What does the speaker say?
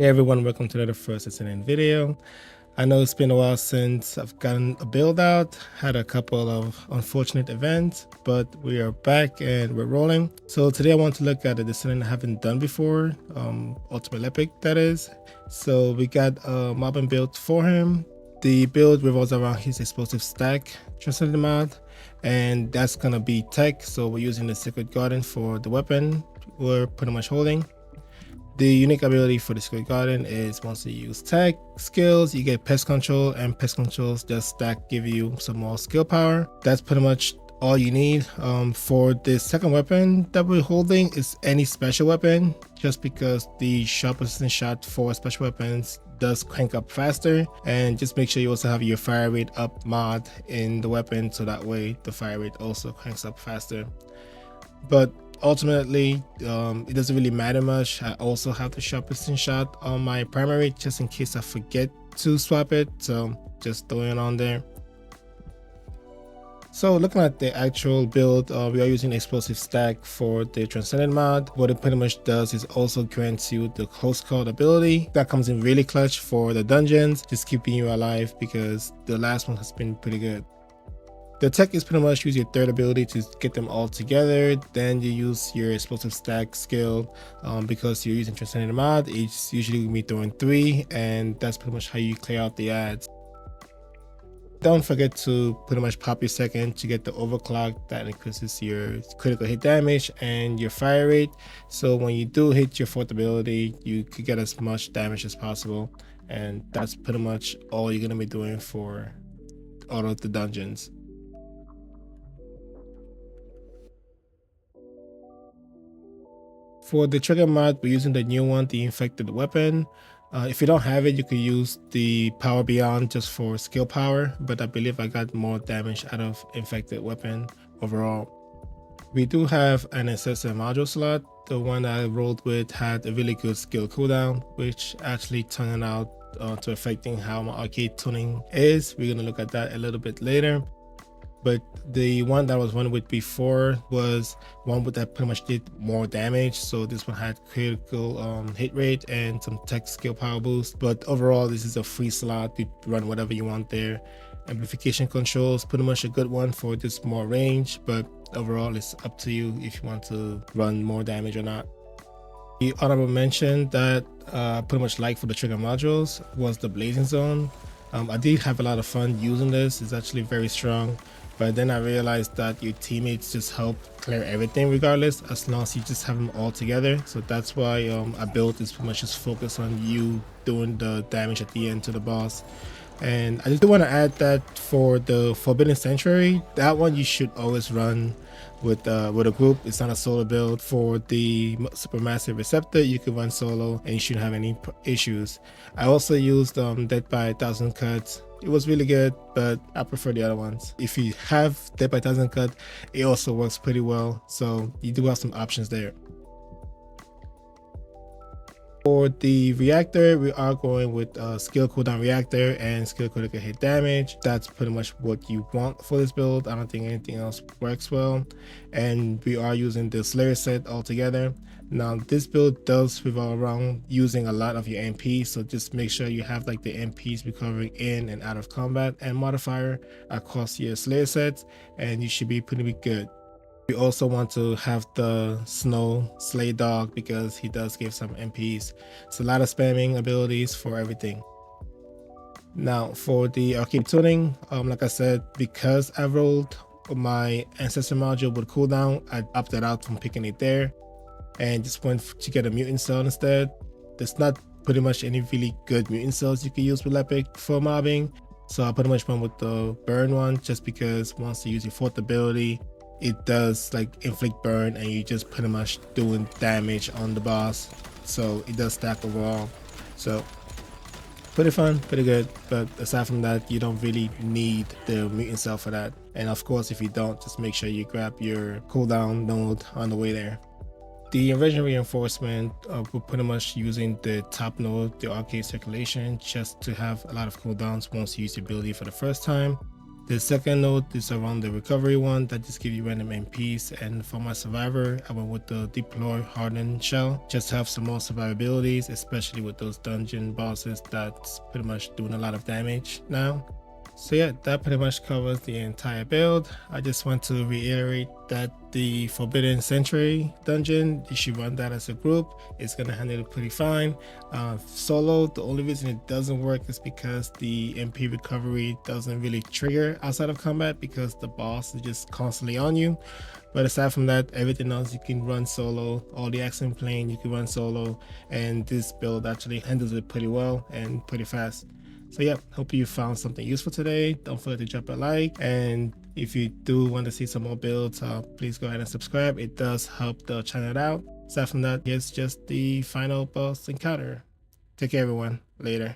Hey everyone, welcome to another first listening video. I know it's been a while since I've gotten a build out, had a couple of unfortunate events, but we are back and we're rolling. So today I want to look at a decision I haven't done before, Ultimate Lepic that is. So we got a mobbing build for him. The build revolves around his explosive stack transcendent mod, and that's gonna be tech. So we're using the Secret Garden for the weapon we're pretty much holding. The unique ability for the Secret Garden is once you use tech skills, you get pest control, and pest controls just stack give you some more skill power. That's pretty much all you need. For the second weapon that we're holding is any special weapon, just because the sharp resistance shot for special weapons does crank up faster, and just make sure you also have your fire rate up mod in the weapon, so that way the fire rate also cranks up faster. But ultimately, it doesn't really matter much. I also have the sharpest shot on my primary just in case I forget to swap it, so just throwing it on there. So looking at the actual build, we are using explosive stack for the transcendent mod. What it pretty much does is also grants you the close call ability that comes in really clutch for the dungeons, just keeping you alive because the last one has been pretty good. The tech is pretty much use your third ability to get them all together. Then you use your explosive stack skill because you're using transcendent mod. It's usually going to be throwing 3, and that's pretty much how you clear out the ads. Don't forget to pretty much pop your second to get the overclock that increases your critical hit damage and your fire rate. So when you do hit your fourth ability, you could get as much damage as possible, and that's pretty much all you're going to be doing for all of the dungeons. For the trigger mod, we're using the new one, the infected weapon. If you don't have it, you could use the power beyond just for skill power, but I believe I got more damage out of infected weapon overall. We do have an Ancestor module slot. The one I rolled with had a really good skill cooldown, which actually turned out to affecting how my Arche Tuning is. We're gonna look at that a little bit later. But the one that I was running with before was one that pretty much did more damage. So this one had critical hit rate and some tech skill power boost. But overall, this is a free slot. You run whatever you want there. Amplification controls, pretty much a good one for just more range. But overall, it's up to you if you want to run more damage or not. The honorable mention that I pretty much like for the trigger modules was the Blazing Zone. I did have a lot of fun using this. It's actually very strong. But then I realized that your teammates just help clear everything regardless, as long as you just have them all together. So that's why I built this pretty much just focus on you doing the damage at the end to the boss. And I just want to add that for the Forbidden Sanctuary, that one you should always run with a group. It's not a solo build. For the Supermassive Receptor, you can run solo and you shouldn't have any issues. I also used Death by 1,000 Cuts. It was really good, but I prefer the other ones. If you have Death by 1,000 Cut, it also works pretty well. So you do have some options there. For the Reactor, we are going with skill cooldown Reactor and skill critical hit damage. That's pretty much what you want for this build. I don't think anything else works well. And we are using the Slayer set altogether. Now this build does revolve around using a lot of your MPs, so just make sure you have like the MPs recovering in and out of combat and modifier across your Slayer sets, and you should be pretty good. We also want to have the Snow Slay Dog because he does give some MPs. It's a lot of spamming abilities for everything. Now for the Arche Tuning, like I said, because I rolled my Ancestor module with cooldown, I opted out from picking it there and just went to get a mutant cell instead. There's not pretty much any really good mutant cells you can use with Lepic for mobbing, so I pretty much went with the burn one just because once you use your fourth ability, it does like inflict burn and you just pretty much doing damage on the boss, so it does stack overall. So pretty fun, pretty good, but aside from that, you don't really need the mutant cell for that. And of course, if you don't, just make sure you grab your cooldown node on the way there. The Inversion Reinforcement, we're pretty much using the top node, the Arche Circulation, just to have a lot of cooldowns once you use the ability for the first time. The second note is around the recovery one that just give you random MPs, and for my survivor I went with the deploy hardened shell just to have some more survivabilities, especially with those dungeon bosses that's pretty much doing a lot of damage now. So yeah, that pretty much covers the entire build. I just want to reiterate that the Forbidden Century dungeon, you should run that as a group. It's gonna handle it pretty fine. Solo, the only reason it doesn't work is because the MP recovery doesn't really trigger outside of combat because the boss is just constantly on you. But aside from that, everything else you can run solo. All the action plane you can run solo, and this build actually handles it pretty well and pretty fast. So yeah, hope you found something useful today. Don't forget to drop a like, and if you do want to see some more builds, please go ahead and subscribe. It does help the channel out. Aside from that, it's just the final boss encounter. Take care everyone. Later.